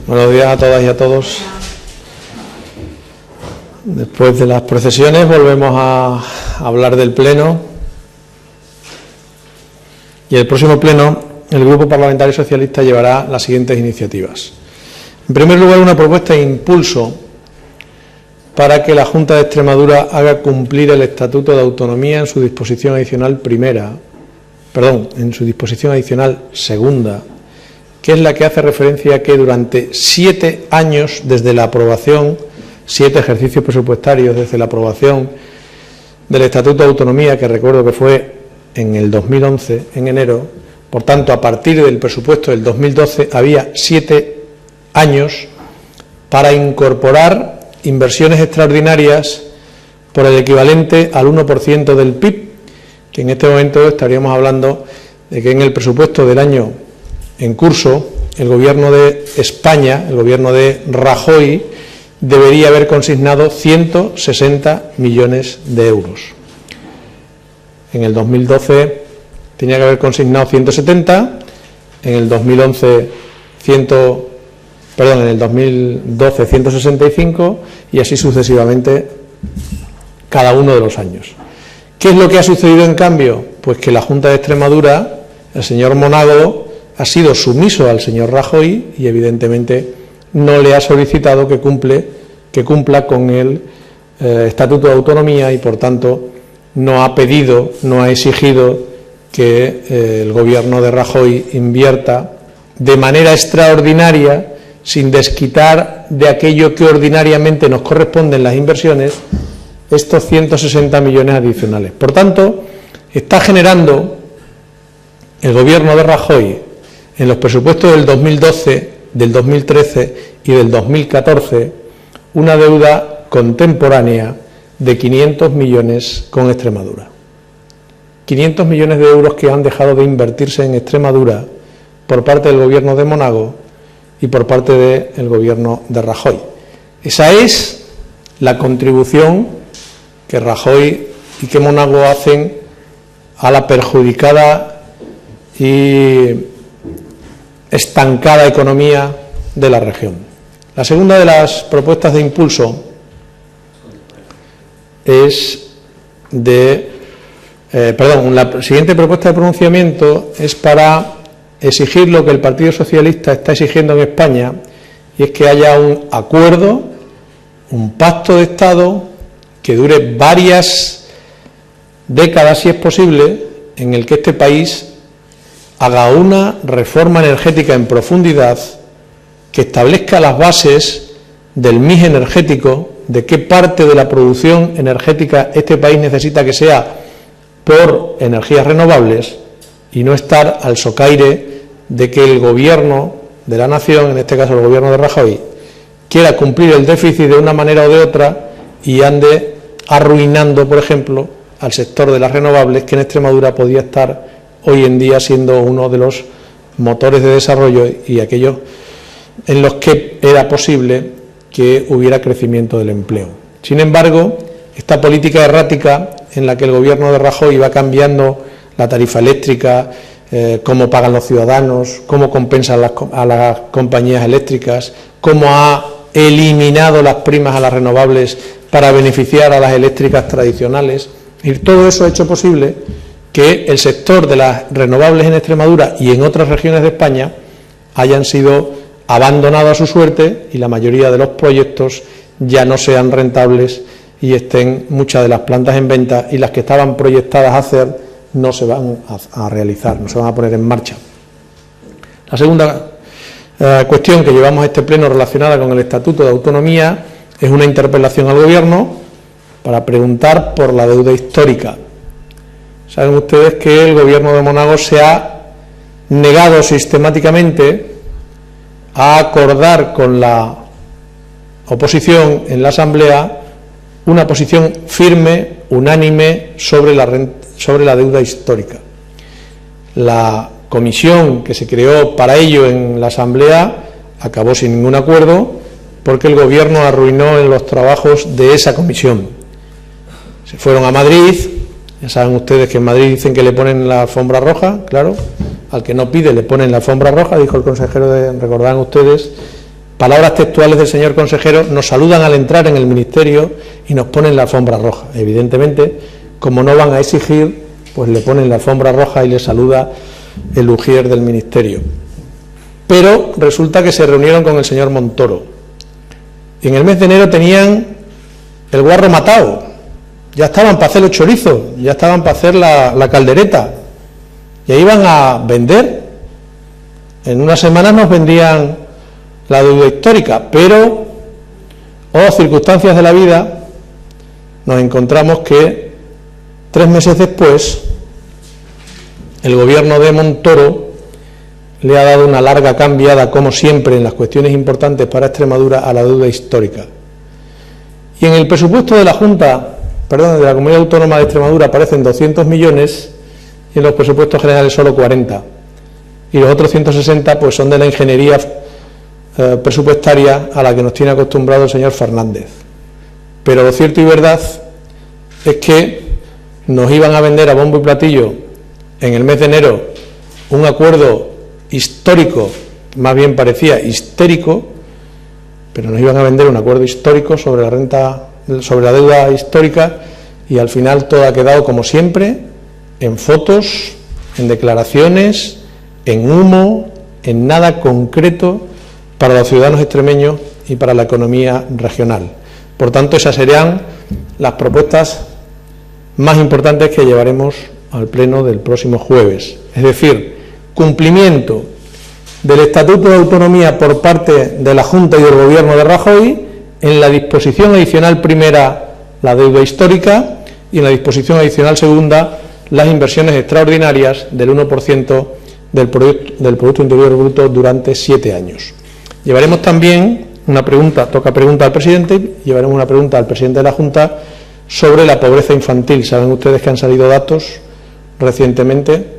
Buenos días a todas y a todos. Después de las procesiones volvemos a hablar del Pleno. Y el próximo Pleno, el Grupo Parlamentario Socialista llevará las siguientes iniciativas. En primer lugar, una propuesta de impulso para que la Junta de Extremadura haga cumplir el Estatuto de Autonomía en su disposición adicional en su disposición adicional segunda, que es la que hace referencia a que durante 7 años desde la aprobación, 7 ejercicios presupuestarios desde la aprobación del Estatuto de Autonomía, que recuerdo que fue en el 2011, en enero, por tanto, a partir del presupuesto del 2012 había 7 años para incorporar inversiones extraordinarias por el equivalente al 1% del PIB, que en este momento estaríamos hablando de que en el presupuesto del año en curso, el Gobierno de España, el Gobierno de Rajoy, debería haber consignado 160 millones de euros. En el 2012 tenía que haber consignado 170, en el 2012 165 y así sucesivamente cada uno de los años. ¿Qué es lo que ha sucedido en cambio? Pues que la Junta de Extremadura, el señor Monago, ha sido sumiso al señor Rajoy y evidentemente no le ha solicitado que cumpla con el Estatuto de Autonomía y por tanto no ha pedido, no ha exigido que el gobierno de Rajoy invierta de manera extraordinaria, sin desquitar de aquello que ordinariamente nos corresponden las inversiones, estos 160 millones adicionales. Por tanto, está generando el gobierno de Rajoy en los presupuestos del 2012, del 2013 y del 2014 una deuda contemporánea de 500 millones con Extremadura. 500 millones de euros que han dejado de invertirse en Extremadura por parte del gobierno de Monago y por parte del gobierno de Rajoy. Esa es la contribución que Rajoy y que Monago hacen a la perjudicada y estancada economía de la región. La segunda de las propuestas de impulso es la siguiente propuesta de pronunciamiento es para exigir lo que el Partido Socialista está exigiendo en España, y es que haya un acuerdo, un pacto de Estado que dure varias décadas, si es posible, en el que este país haga una reforma energética en profundidad que establezca las bases del mix energético, de qué parte de la producción energética este país necesita que sea por energías renovables y no estar al socaire de que el gobierno de la nación, en este caso el gobierno de Rajoy, quiera cumplir el déficit de una manera o de otra y ande arruinando, por ejemplo, al sector de las renovables, que en Extremadura podía estar hoy en día siendo uno de los motores de desarrollo y aquellos en los que era posible que hubiera crecimiento del empleo. Sin embargo, esta política errática en la que el gobierno de Rajoy va cambiando la tarifa eléctrica, cómo pagan los ciudadanos, cómo compensan a las compañías eléctricas, cómo ha eliminado las primas a las renovables para beneficiar a las eléctricas tradicionales, y todo eso ha hecho posible que el sector de las renovables en Extremadura y en otras regiones de España hayan sido abandonados a su suerte y la mayoría de los proyectos ya no sean rentables y estén muchas de las plantas en venta, y las que estaban proyectadas a hacer no se van a realizar, no se van a poner en marcha. La segunda cuestión que llevamos a este pleno relacionada con el Estatuto de Autonomía es una interpelación al Gobierno para preguntar por la deuda histórica. Saben ustedes que el gobierno de Monago se ha negado sistemáticamente a acordar con la oposición en la Asamblea una posición firme, unánime, sobre la deuda histórica. La comisión que se creó para ello en la Asamblea acabó sin ningún acuerdo porque el gobierno arruinó en los trabajos de esa comisión. Se fueron a Madrid. Ya saben ustedes que en Madrid dicen que le ponen la alfombra roja, claro, al que no pide le ponen la alfombra roja, dijo el consejero recordarán ustedes, palabras textuales del señor consejero, nos saludan al entrar en el ministerio y nos ponen la alfombra roja. Evidentemente, como no van a exigir, pues le ponen la alfombra roja y le saluda el ujier del ministerio. Pero resulta que se reunieron con el señor Montoro. Y en el mes de enero tenían el guarro matado. Ya estaban para hacer los chorizos, ya estaban para hacer la caldereta. Y ahí iban a vender. En unas semanas nos vendían la deuda histórica, pero, circunstancias de la vida, nos encontramos que 3 meses después el gobierno de Montoro le ha dado una larga cambiada, como siempre en las cuestiones importantes para Extremadura, a la deuda histórica. Y en el presupuesto de la de la Comunidad Autónoma de Extremadura aparecen 200 millones y en los presupuestos generales solo 40. Y los otros 160 pues son de la ingeniería presupuestaria a la que nos tiene acostumbrado el señor Fernández. Pero lo cierto y verdad es que nos iban a vender a bombo y platillo en el mes de enero un acuerdo histórico, más bien parecía histérico, pero nos iban a vender un acuerdo histórico sobre la deuda histórica, y al final todo ha quedado como siempre, en fotos, en declaraciones, en humo, en nada concreto para los ciudadanos extremeños y para la economía regional. Por tanto, esas serían las propuestas más importantes que llevaremos al pleno del próximo jueves. Es decir, cumplimiento del Estatuto de Autonomía por parte de la Junta y del Gobierno de Rajoy, en la disposición adicional primera la deuda histórica y en la disposición adicional segunda las inversiones extraordinarias del 1% del Producto Interior Bruto durante 7 años. Llevaremos también una pregunta, toca pregunta al presidente, llevaremos una pregunta al presidente de la Junta sobre la pobreza infantil. Saben ustedes que han salido datos recientemente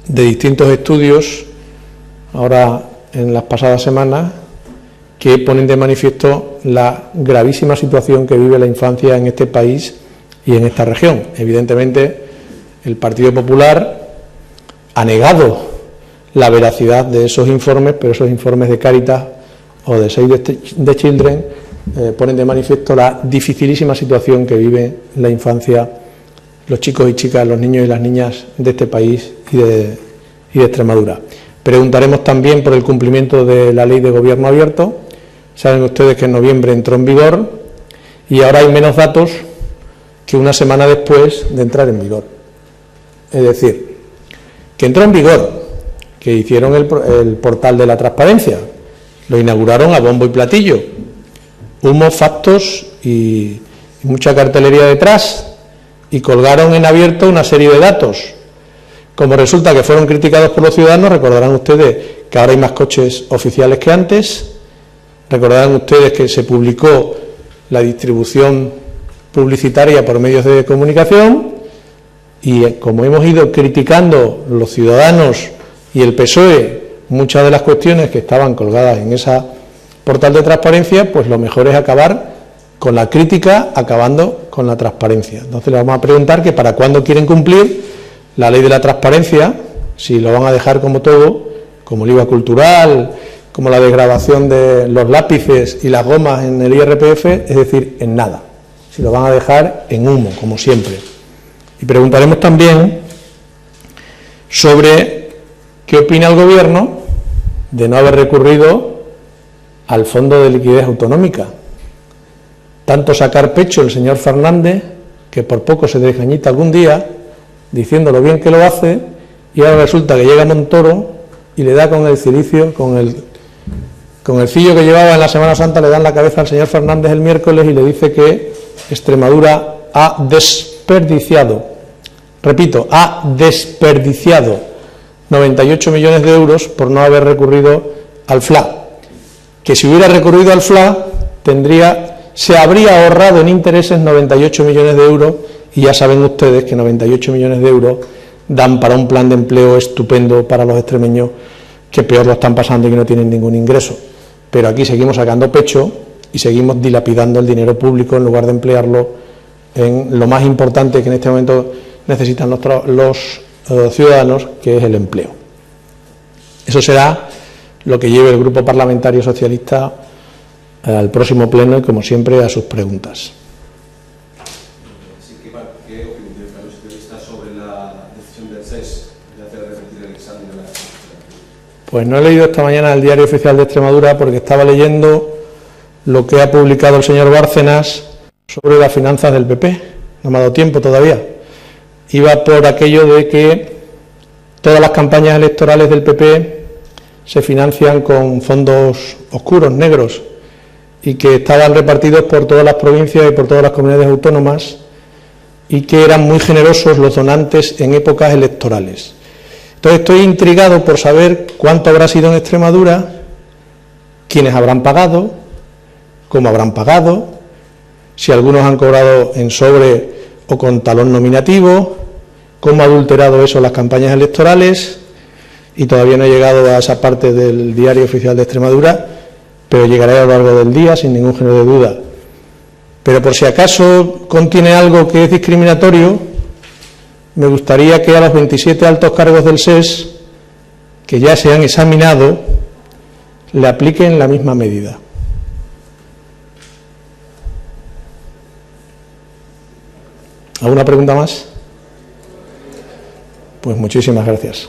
de distintos estudios, ahora en las pasadas semanas, que ponen de manifiesto la gravísima situación que vive la infancia en este país y en esta región. Evidentemente, el Partido Popular ha negado la veracidad de esos informes, pero esos informes de Cáritas o de Save the Children ponen de manifiesto la dificilísima situación que vive la infancia, los chicos y chicas, los niños y las niñas de este país y de Extremadura. Preguntaremos también por el cumplimiento de la Ley de Gobierno Abierto. Saben ustedes que en noviembre entró en vigor y ahora hay menos datos que una semana después de entrar en vigor. Es decir, que entró en vigor, que hicieron el portal de la transparencia, lo inauguraron a bombo y platillo, humo, factos y mucha cartelería detrás, y colgaron en abierto una serie de datos. Como resulta que fueron criticados por los ciudadanos, recordarán ustedes que ahora hay más coches oficiales que antes, recordarán ustedes que se publicó la distribución publicitaria por medios de comunicación, y como hemos ido criticando los ciudadanos y el PSOE muchas de las cuestiones que estaban colgadas en esa portal de transparencia, pues lo mejor es acabar con la crítica, acabando con la transparencia. Entonces le vamos a preguntar que para cuándo quieren cumplir la ley de la transparencia, si lo van a dejar como todo, como el IVA cultural, como la desgravación de los lápices y las gomas en el IRPF, es decir, en nada. Si lo van a dejar en humo, como siempre. Y preguntaremos también sobre ¿qué opina el Gobierno de no haber recurrido al Fondo de Liquidez Autonómica? Tanto sacar pecho el señor Fernández, que por poco se desgañita algún día, diciendo lo bien que lo hace, y ahora resulta que llega Montoro y le da con el cilicio, con el cillo que llevaba en la Semana Santa, le dan la cabeza al señor Fernández el miércoles y le dice que Extremadura ha desperdiciado, repito, ha desperdiciado 98 millones de euros por no haber recurrido al FLA, que si hubiera recurrido al FLA se habría ahorrado en intereses 98 millones de euros, y ya saben ustedes que 98 millones de euros dan para un plan de empleo estupendo para los extremeños que peor lo están pasando y que no tienen ningún ingreso. Pero aquí seguimos sacando pecho y seguimos dilapidando el dinero público en lugar de emplearlo en lo más importante que en este momento necesitan los ciudadanos, que es el empleo. Eso será lo que lleve el Grupo Parlamentario Socialista al próximo pleno y, como siempre, a sus preguntas. Sí, ¿qué opinión tiene el socialista sobre la decisión del SES de hacer repetir el examen de la... Pues no he leído esta mañana el Diario Oficial de Extremadura porque estaba leyendo lo que ha publicado el señor Bárcenas sobre las finanzas del PP. No me ha dado tiempo todavía. Iba por aquello de que todas las campañas electorales del PP se financian con fondos oscuros, negros, y que estaban repartidos por todas las provincias y por todas las comunidades autónomas, y que eran muy generosos los donantes en épocas electorales. Entonces estoy intrigado por saber cuánto habrá sido en Extremadura, quiénes habrán pagado, cómo habrán pagado, si algunos han cobrado en sobre o con talón nominativo, cómo ha adulterado eso las campañas electorales, y todavía no he llegado a esa parte del Diario Oficial de Extremadura, pero llegaré a lo largo del día sin ningún género de duda. Pero por si acaso contiene algo que es discriminatorio, me gustaría que a los 27 altos cargos del SES, que ya se han examinado, le apliquen la misma medida. ¿Alguna pregunta más? Pues muchísimas gracias.